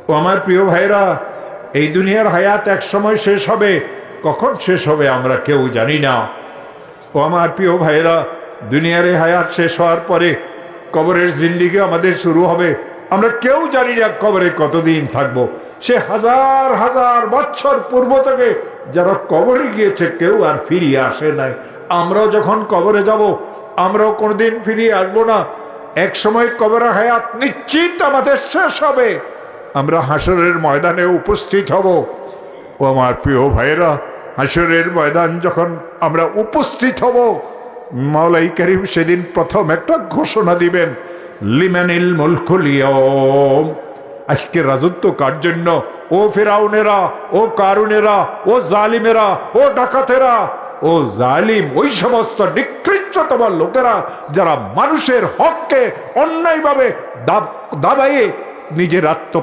ও আমার প্রিয় ভাইরা, এই দুনিয়ার হায়াত এক সময় শেষ হবে, কখন শেষ হবে আমরা কেউ জানি না। ও আমার প্রিয় ভাইরা, দুনিয়ার এই হায়াত শেষ হওয়ার পরে কবরের জিন্দেগি আমাদের শুরু হবে। আমরা কেউ জানি না কবরে কতদিন থাকবো। সে হাজার হাজার বছর পূর্ব থেকে যারা কবরে গিয়েছে কেউ আর ফিরিয়ে আসে নাই। আমরাও যখন কবরে যাব আমরাও কোনোদিন ফিরিয়ে আসবো না। এক সময় কবরের হায়াত নিশ্চিত আমাদের শেষ হবে, আমরা হাসরের ময়দানে উপস্থিত হব। ও আমার প্রিয় ভাইয়েরা, হাসরের ময়দান যখন আমরা উপস্থিত হব, মাওলাই করিম সেদিন প্রথম একটা ঘোষণা দিবেন, লিমানিল মুলকুল ইয়াউম। আজকে রাজত্ব কার জন্য? ও ফিরাউনেরা, ও কারুনেরা, ও জালিমেরা, ও ডাকাতেরা, ও জালিম ওই সমস্ত নিকৃষ্টতম লোকেরা যারা মানুষের হককে অন্যায়ভাবে দাবাইয়ে নিজের আত্ম